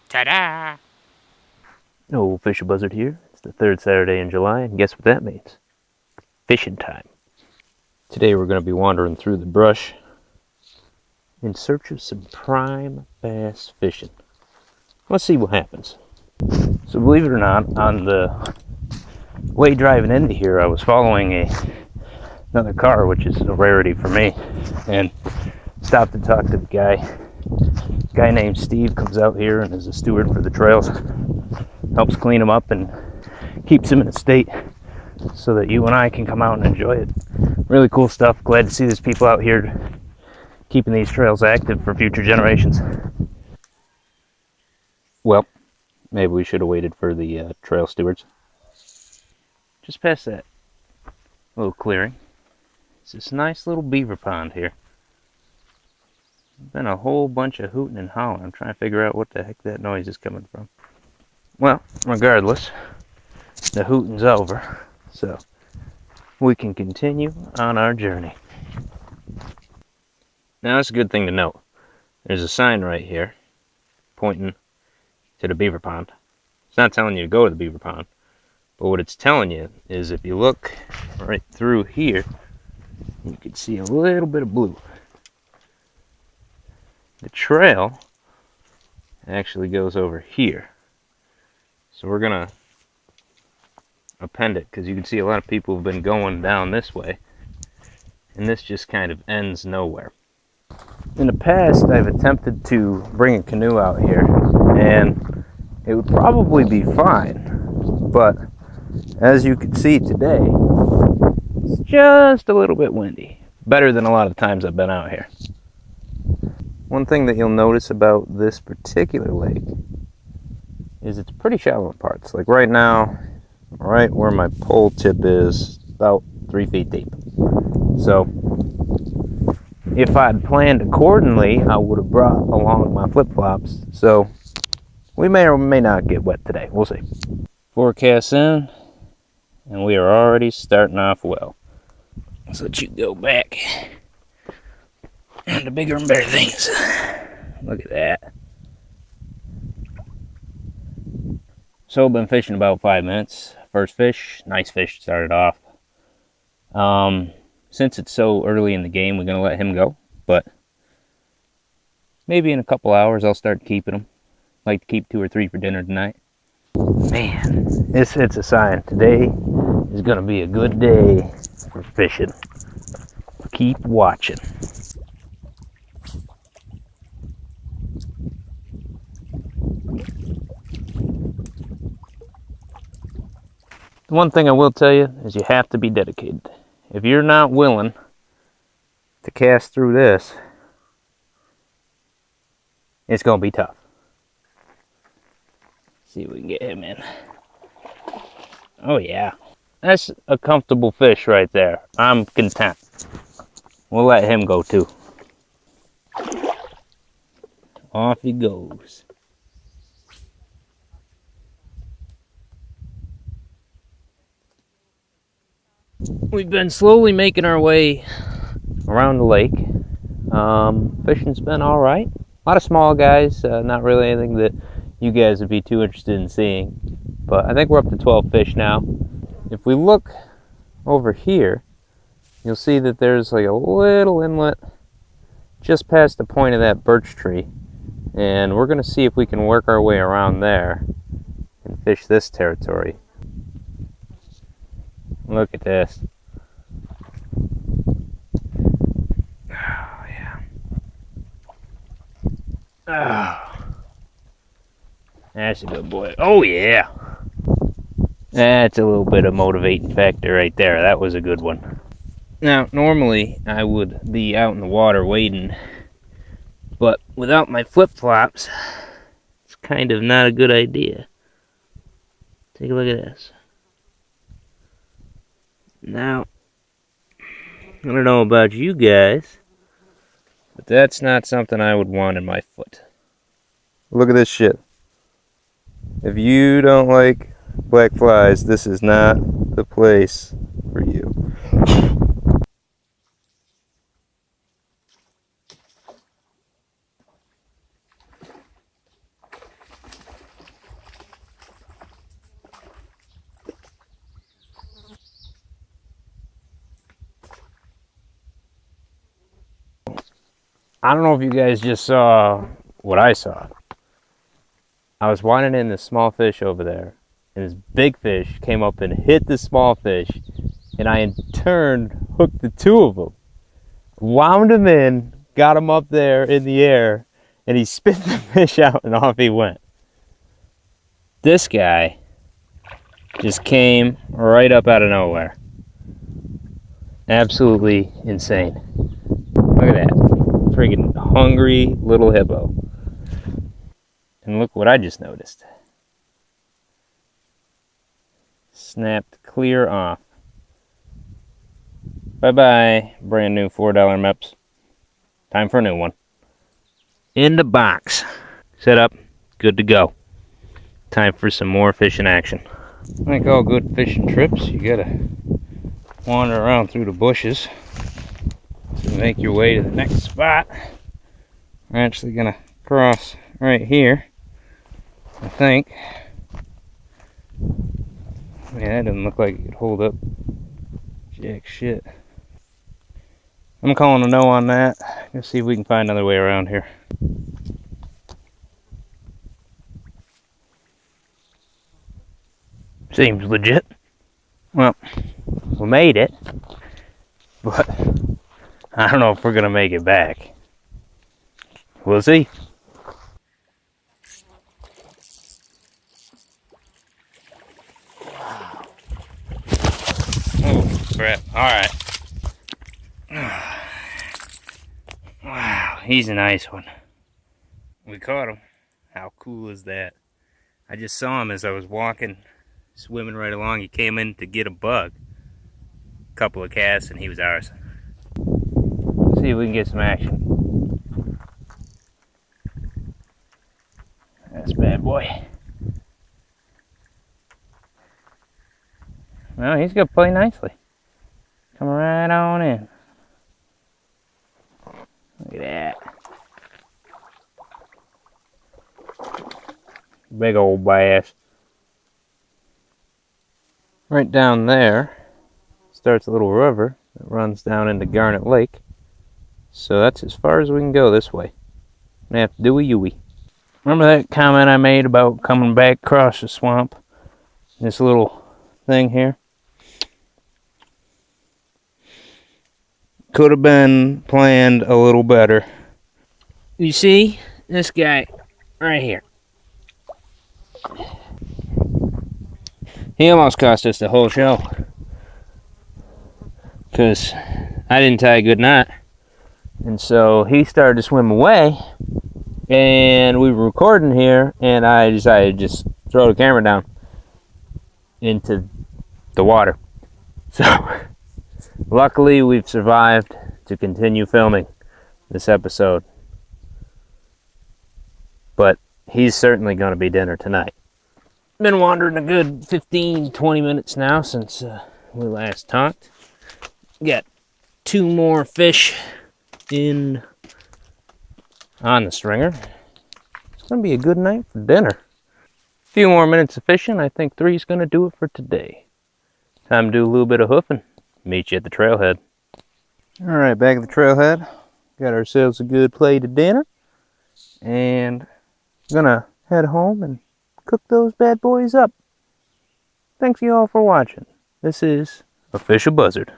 Ta-da! Old Fisher Buzzard here. It's the third Saturday in July, and guess what that means? Fishing time. Today we're going to be wandering through the brush in search of some prime bass fishing. Let's see what happens. So believe it or not, on the way driving into here, I was following another car, which is a rarity for me, and stopped to talk to the guy. A guy named Steve comes out here and is a steward for the trails. Helps clean them up and keeps them in a state so that you and I can come out and enjoy it. Really cool stuff. Glad to see there's people out here keeping these trails active for future generations. Well, maybe we should have waited for the trail stewards. Just past that little clearing, it's this nice little beaver pond here. Been a whole bunch of hooting and hollering. I'm trying to figure out what the heck that noise is coming from. Well, regardless, the hooting's over, so we can continue on our journey. Now, that's a good thing to note. There's a sign right here pointing to the beaver pond. It's not telling you to go to the beaver pond, but what it's telling you is if you look right through here, you can see a little bit of blue. The trail actually goes over here. So we're going to append it because you can see a lot of people have been going down this way. And this just kind of ends nowhere. In the past, I've attempted to bring a canoe out here, and it would probably be fine. But as you can see today, it's just a little bit windy. Better than a lot of the times I've been out here. One thing that you'll notice about this particular lake is it's pretty shallow in parts. Like right now, right where my pole tip is, about 3 feet deep. So if I'd planned accordingly, I would have brought along my flip-flops. So we may or may not get wet today. We'll see. Forecast in, and we are already starting off well. Let's let you go back. The bigger and better things. Look at that. So I've been fishing about 5 minutes. First fish, nice fish, started off. Since it's so early in the game, we're going to let him go. But maybe in a couple hours I'll start keeping them. Like to keep 2 or 3 for dinner tonight. Man, it's a sign. Today is going to be a good day for fishing. Keep watching. The one thing I will tell you is you have to be dedicated. If you're not willing to cast through this, it's going to be tough. See if we can get him in. Oh yeah. That's a comfortable fish right there. I'm content. We'll let him go too. Off he goes. We've been slowly making our way around the lake. Fishing's been all right. A lot of small guys, not really anything that you guys would be too interested in seeing. But I think we're up to 12 fish now. If we look over here, you'll see that there's like a little inlet just past the point of that birch tree. And we're going to see if we can work our way around there and fish this territory. Look at this. Oh, yeah. Oh. That's a good boy. Oh, yeah. That's a little bit of motivating factor right there. That was a good one. Now, normally I would be out in the water wading, but without my flip-flops, it's kind of not a good idea. Take a look at this. Now, I don't know about you guys, but that's not something I would want in my foot. Look at this shit. If you don't like black flies, this is not the place for you. I don't know if you guys just saw what I saw. I was winding in this small fish over there, and this big fish came up and hit the small fish, and I in turn hooked the two of them, wound him in, got him up there in the air, and he spit the fish out and off he went. This guy just came right up out of nowhere. Absolutely insane. Look at that. Friggin' hungry little hippo. And look what I just noticed. Snapped clear off. Bye-bye, brand new $4 MEPS. Time for a new one. In the box. Set up, good to go. Time for some more fishing action. Like all good fishing trips, you gotta wander around through the bushes to make your way to the next spot. We're actually gonna cross right here, I think. Yeah, that doesn't look like it could hold up jack shit. I'm calling a no on that. Let's see if we can find another way around here. Seems legit. Well, we made it, but I don't know if we're gonna make it back. We'll see. Oh crap! All right. Wow, he's a nice one. We caught him. How cool is that? I just saw him as I was walking, swimming right along. He came in to get a bug. A couple of casts and he was ours. Let's see if we can get some action. That's a bad boy. Well, he's gonna play nicely. Come right on in. Look at that. Big old bass. Right down there starts a little river that runs down into Garnet Lake. So that's as far as we can go this way. I'm gonna have to do a U-ey. Remember that comment I made about coming back across the swamp? This little thing here? Could have been planned a little better. You see this guy right here? He almost cost us the whole show because I didn't tie a good knot, and so he started to swim away, and we were recording here, and I decided to just throw the camera down into the water. So luckily we've survived to continue filming this episode, but he's certainly going to be dinner tonight. Been wandering a good 15-20 minutes now since we last talked. Got 2 more fish in on the stringer. It's gonna be a good night for dinner. A few more minutes of fishing. I think 3's gonna do it for today. Time to do a little bit of hoofing. Meet you at the trailhead. All right, back at the trailhead. Got ourselves a good plate of dinner, and gonna head home and cook those bad boys up. Thanks you all for watching. This is Official Buzzard.